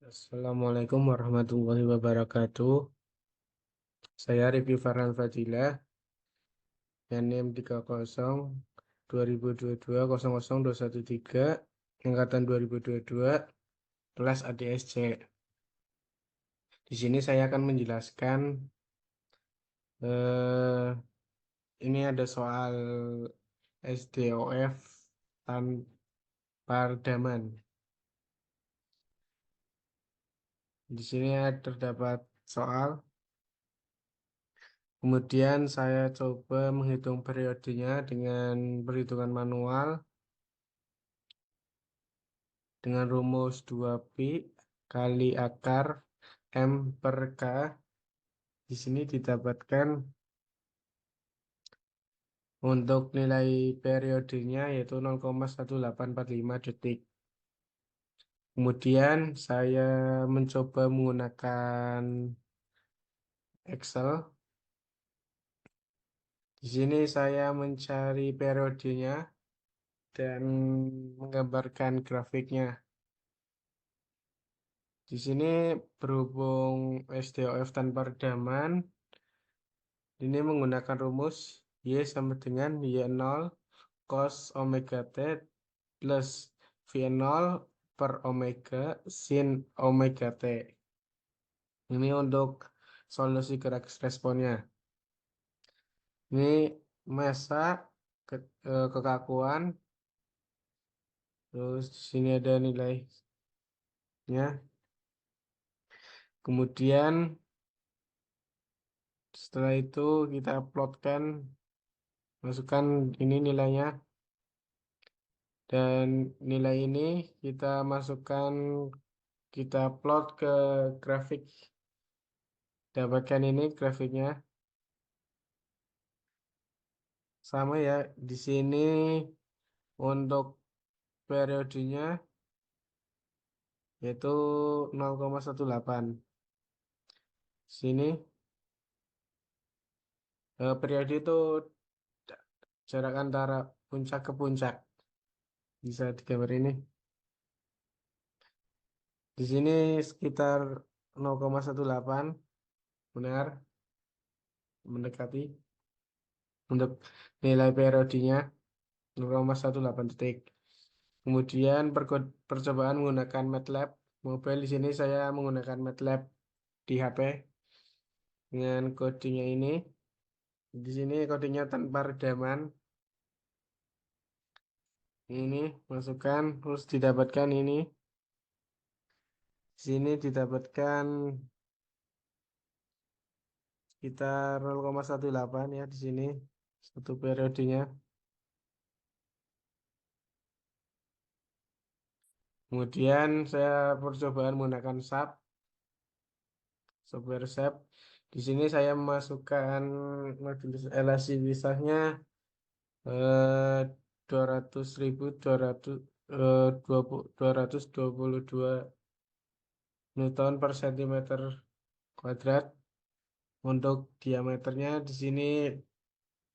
Assalamualaikum warahmatullahi wabarakatuh. Saya Review Farhan Fadilah, NIM 30 2022 00213, angkatan 2022, kelas ADSC. Di sini saya akan menjelaskan eh, ini ada soal SDOF tanpa redaman. Di sini terdapat soal. Kemudian saya coba menghitung periodenya dengan perhitungan manual dengan rumus 2pi kali akar M per K. Di sini didapatkan untuk nilai periodenya yaitu 0,1845 detik. Kemudian saya mencoba menggunakan Excel. Di sini saya mencari periodenya dan menggambarkan grafiknya. Di sini berhubung SDOF tanpa redaman, ini menggunakan rumus Y sama dengan Y0 cos omega T plus V0 per omega sin omega T. Ini untuk solusi gerak responnya. Ini massa kekakuan. Terus di sini ada nilainya. Kemudian setelah itu kita plotkan, masukkan ini nilainya. Dan nilai ini kita masukkan, kita plot ke grafik. Dapatkan ini grafiknya. Sama ya, di sini untuk periodenya yaitu 0,18. Sini periode itu jarak antara puncak ke puncak. Bisa digambar ini. Di sini sekitar 0,18, benar, mendekati untuk nilai periodenya 0,18 detik. Kemudian percobaan menggunakan MATLAB mobile. Di sini saya menggunakan MATLAB di HP dengan codingnya ini. Di sini codingnya tanpa redaman. Ini masukkan, terus didapatkan ini. Di sini didapatkan sekitar 0,18 ya di sini satu periodenya. Kemudian saya percobaan menggunakan SAP, software SAP. Di sini saya memasukkan modul elastisitasnya 200.222 Newton per sentimeter kuadrat. Untuk diameternya di sini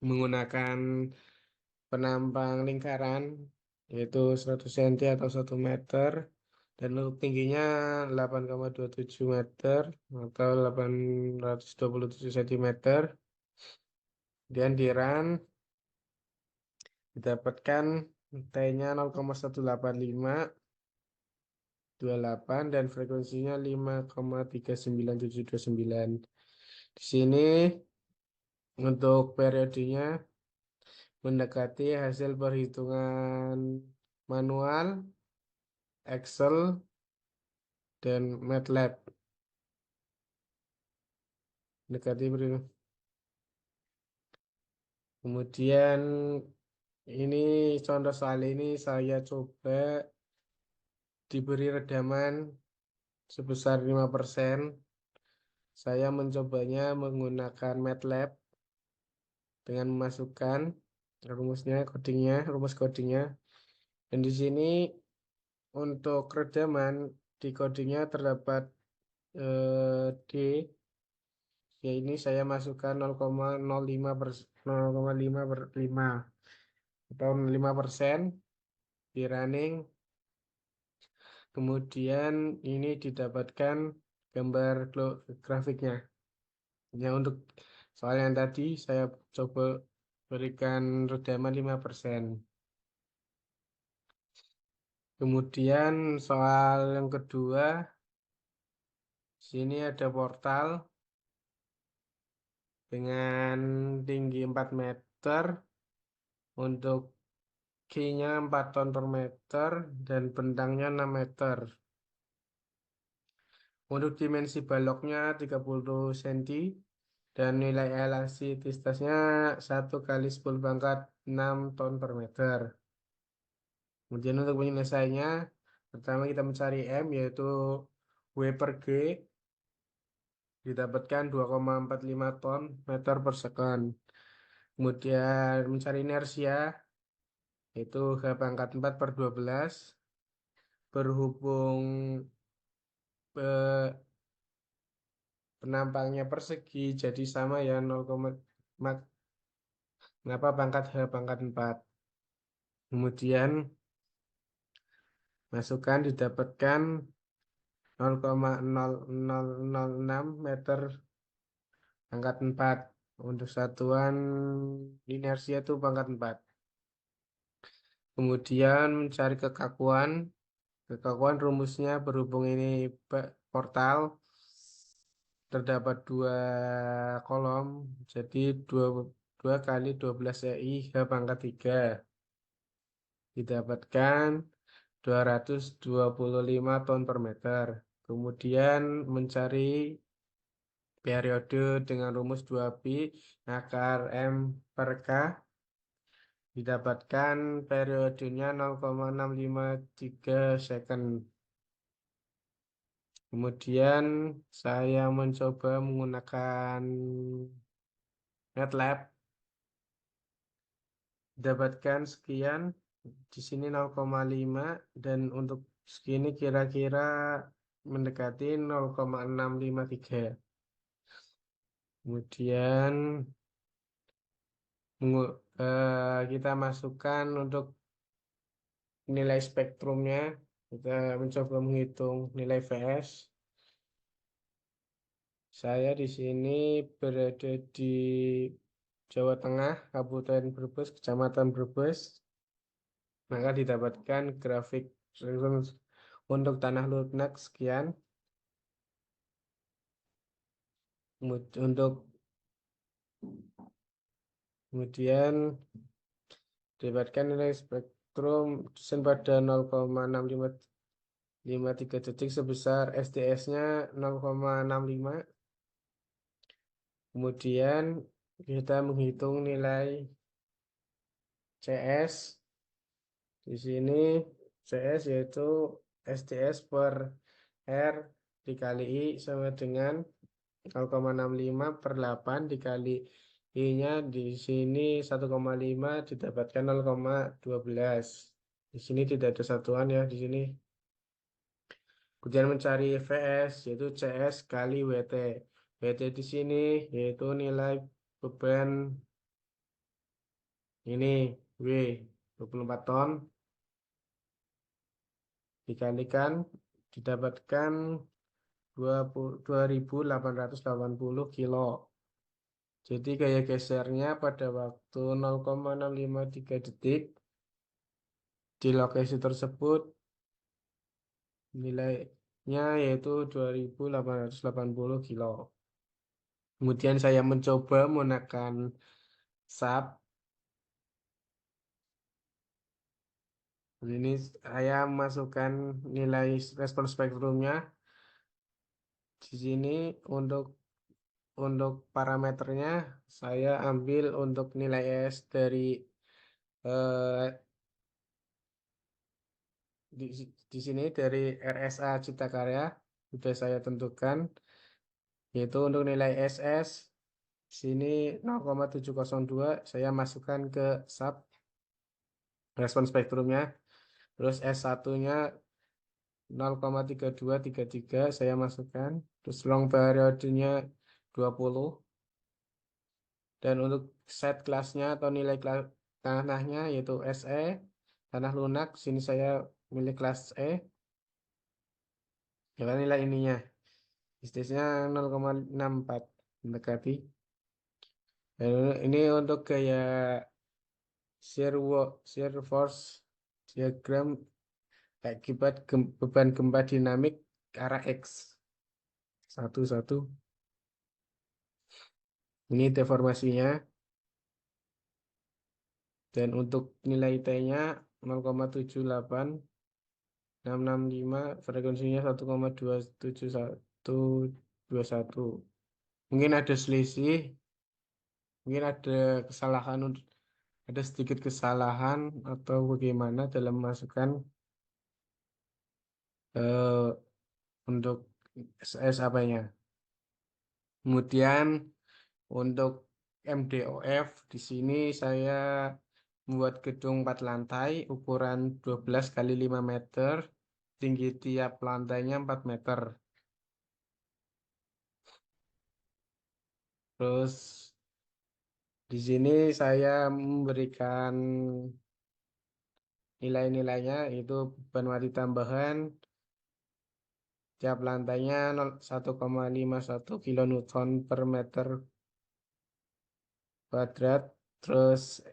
menggunakan penampang lingkaran yaitu 100 cm atau 1 meter, dan untuk tingginya 8,27 meter atau 827 cm. Kemudian di run didapatkan T-nya 0,1858 dan frekuensinya 5,39729. Di sini untuk periodenya mendekati hasil perhitungan manual, Excel, dan MATLAB. Mendekati perhitungan. Kemudian ini contoh soal ini saya coba diberi redaman sebesar 5%. Saya mencobanya menggunakan MATLAB dengan memasukkan rumus codingnya. Dan di sini untuk redaman di codingnya terdapat D. Ya, ini saya masukkan 0,05 per 5 atau 5% di running. Kemudian ini didapatkan gambar grafiknya. Ya, untuk soal yang tadi saya coba berikan redaman 5%. Kemudian soal yang kedua, sini ada portal dengan tinggi 4 meter, untuk Q-nya 4 ton per meter, dan bentangnya 6 meter. Untuk dimensi baloknya 30 cm, dan nilai elastisitasnya 1 kali 10 pangkat 6 ton per meter. Kemudian untuk penyelesaiannya, pertama kita mencari M, yaitu W per G, didapatkan 2,45 ton meter per second. Kemudian mencari inersia, yaitu H pangkat 4 per 12, berhubung penampangnya persegi, jadi sama ya 0, kenapa pangkat H pangkat 4. Kemudian masukkan didapatkan 0,0006 meter pangkat 4. Untuk satuan inersia itu pangkat 4. Kemudian mencari kekakuan. Kekakuan rumusnya berhubung ini portal, terdapat 2 kolom, jadi 2 kali 12 EI H pangkat 3. Didapatkan 225 ton per meter. Kemudian mencari periode dengan rumus 2pi akar M per K, didapatkan periodenya 0,653 second. Kemudian saya mencoba menggunakan MATLAB, dapatkan sekian, di sini 0,5, dan untuk segini kira-kira mendekati 0,653. Kemudian kita masukkan untuk nilai spektrumnya. Kita mencoba menghitung nilai VS. Saya di sini berada di Jawa Tengah, Kabupaten Brebes, Kecamatan Brebes. Maka didapatkan grafik untuk tanah lunak sekian. Kemudian didapatkan nilai spektrum dosen pada 0,653 detik sebesar SDS-nya 0,65. Kemudian kita menghitung nilai CS. Di sini CS yaitu SDS per R dikali I sama dengan 0,65 per 8 dikali I-nya di sini 1,5 didapatkan 0,12. Di sini tidak ada satuan ya di sini. Kemudian mencari VS yaitu CS kali WT. WT di sini yaitu nilai beban ini W 24 ton dikalikan didapatkan 2880 kilo. Jadi gaya gesernya pada waktu 0,653 detik di lokasi tersebut nilainya yaitu 2880 kilo. Kemudian saya mencoba menggunakan SAP. Ini saya masukkan nilai respon spektrumnya. Di sini untuk parameternya saya ambil untuk nilai S dari di sini dari RSA Cipta Karya sudah saya tentukan, yaitu untuk nilai SS sini 0,702 saya masukkan ke SAP respon spektrumnya, terus S1-nya 0,3233 saya masukkan, terus long periodenya 20, dan untuk set kelasnya atau nilai kelas tanahnya yaitu SE tanah lunak, sini saya milih kelas E. Ya kan nilai ininya. Istilahnya 0,64 mendekati. Dan ini untuk gaya shear force diagram akibat beban gempa dinamik arah X. Satu. Ini deformasinya. Dan untuk nilai T-nya 0,78665, frekuensinya 1,27121. Mungkin ada selisih, mungkin ada kesalahan, ada sedikit kesalahan atau bagaimana dalam memasukkan untuk SS apanya. Kemudian untuk MDOF di sini saya membuat gedung 4 lantai ukuran 12 kali 5 meter, tinggi tiap lantainya 4 meter. Terus di sini saya memberikan nilai-nilainya, itu beban mati tambahan tiap lantainya 1,51 kilonewton per meter kuadrat. Terus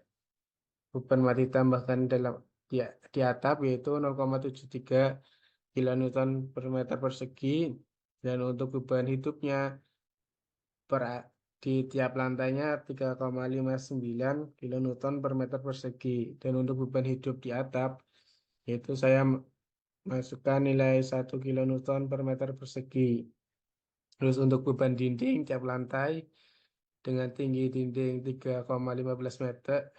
beban mati tambahkan dalam di atap yaitu 0,73 kilonewton per meter persegi, dan untuk beban hidupnya di tiap lantainya 3,59 kilonewton per meter persegi. Dan untuk beban hidup di atap yaitu saya masukkan nilai 1 kilonewton per meter persegi. Terus untuk beban dinding tiap lantai dengan tinggi dinding 3,15 meter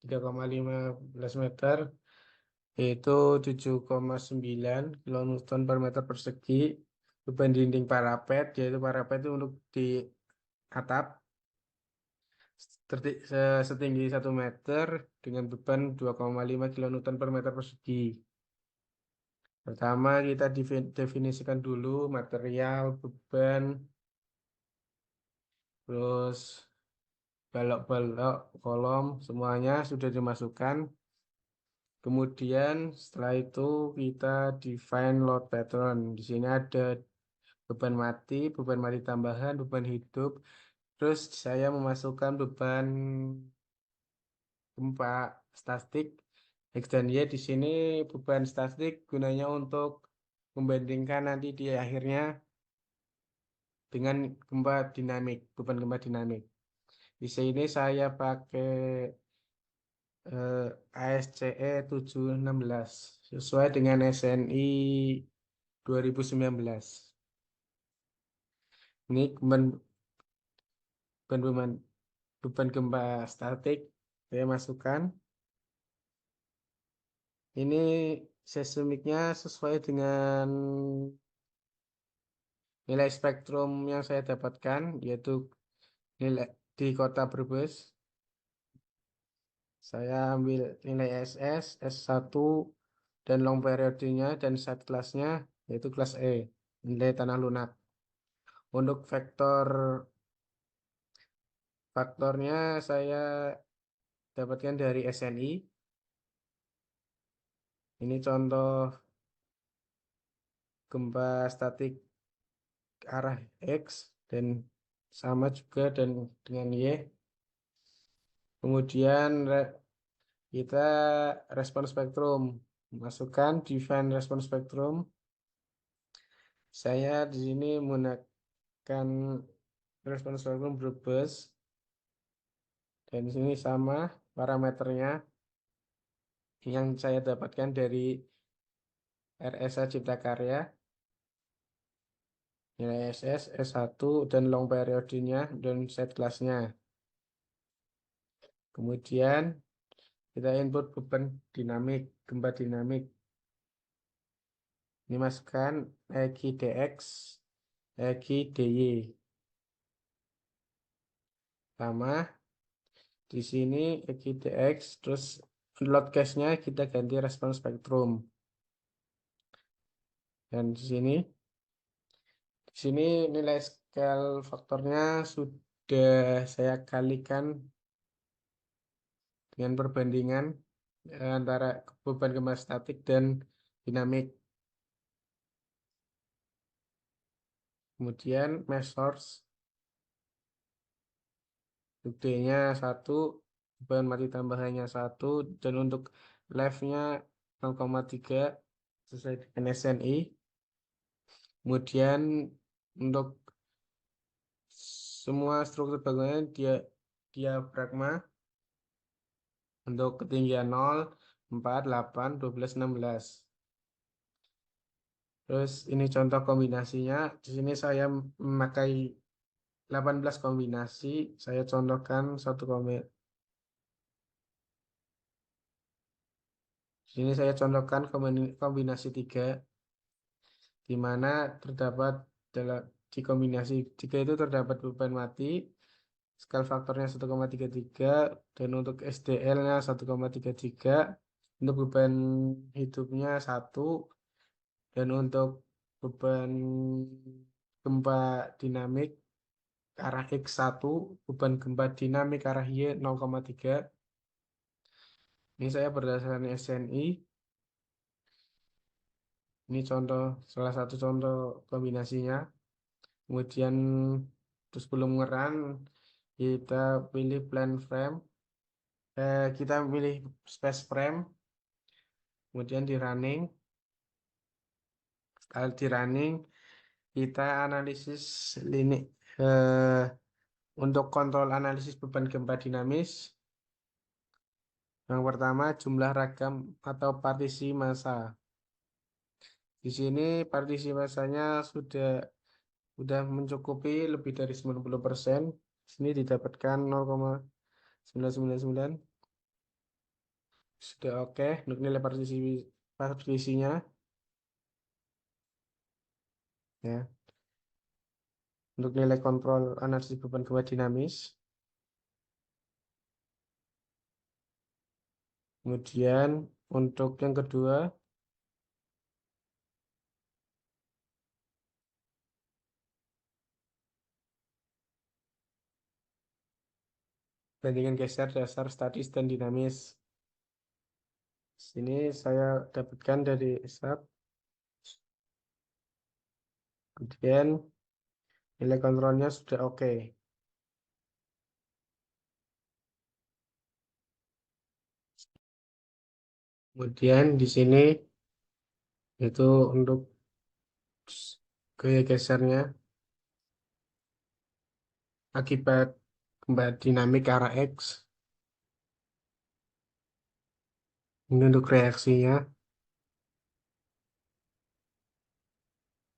3,15 meter yaitu 7,9 kilonewton per meter persegi. Beban dinding parapet, yaitu parapet itu untuk di atap setinggi 1 meter dengan beban 2,5 kilonewton per meter persegi. Pertama kita definisikan dulu material, beban, terus balok-balok, kolom, semuanya sudah dimasukkan. Kemudian setelah itu kita define load pattern. Di sini ada beban mati tambahan, beban hidup. Terus saya memasukkan beban gempa statik X dan Y. Di sini beban statik gunanya untuk membandingkan nanti di akhirnya dengan beban gempa dinamik. Di sini saya pakai ASCE 716 sesuai dengan SNI 2019. Ini beban gempa statik saya masukkan. Ini seismiknya sesuai dengan nilai spektrum yang saya dapatkan, yaitu nilai di kota Brebes. Saya ambil nilai SS, S1, dan long periodenya dan set kelasnya yaitu kelas E, nilai tanah lunak. Untuk faktornya saya dapatkan dari SNI. Ini contoh gempa statik arah X dan sama juga dan dengan Y. Kemudian kita respon spektrum, masukkan define respon spektrum. Saya di sini menggunakan respon spektrum Brebes, dan di sini sama parameternya yang saya dapatkan dari RSA Cipta Karya, nilai SS, S1, dan long periodenya dan set kelasnya. Kemudian kita input beban dinamik, gempa dinamik. Ini masukkan EGI DX, EGI DY. Sama di sini EGI DX, terus load case-nya kita ganti respon spektrum. Dan di sini nilai scale faktornya sudah saya kalikan dengan perbandingan antara beban gempa statik dan dinamik. Kemudian mesh source D-nya 1, beban mati tambahannya 1, dan untuk left-nya 0,3 sesuai dengan SNI. Kemudian untuk semua struktur bangunan diafragma untuk ketinggian 0, 4, 8, 12, 16. Terus ini contoh kombinasinya. Di sini saya memakai 18 kombinasi. Saya contohkan satu Di sini saya contohkan kombinasi 3, di mana terdapat di kombinasi 3 itu terdapat beban mati, skala faktornya 1,33, dan untuk SDL-nya 1,33, untuk beban hidupnya 1, dan untuk beban gempa dinamik arah X1, beban gempa dinamik arah Y 0,3. Ini saya berdasarkan SNI. Ini salah satu contoh kombinasinya. Kemudian terus belum ngeran, kita pilih plan frame. Kita pilih space frame. Kemudian di running. Setelah di running, kita analisis untuk kontrol analisis beban gempa dinamis. Yang pertama, jumlah ragam atau partisi massa. Di sini partisi massanya sudah mencukupi lebih dari 90%. Sini didapatkan 0,999. Sudah oke untuk nilai partisinya. Ya. Untuk nilai kontrol analisis beban gempa dinamis. Kemudian untuk yang kedua, bandingan geser dasar statis dan dinamis. Sini saya dapatkan dari SAP. Kemudian nilai kontrolnya sudah oke. Kemudian di sini itu untuk gaya gesernya akibat gempa dinamik arah X. Ini untuk reaksinya.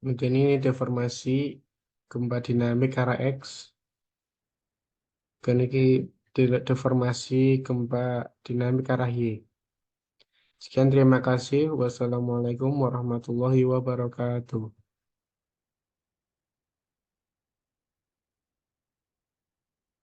Kemudian ini deformasi gempa dinamik arah X. Dan ini deformasi gempa dinamik arah Y. Sekian, terima kasih. Wassalamualaikum warahmatullahi wabarakatuh.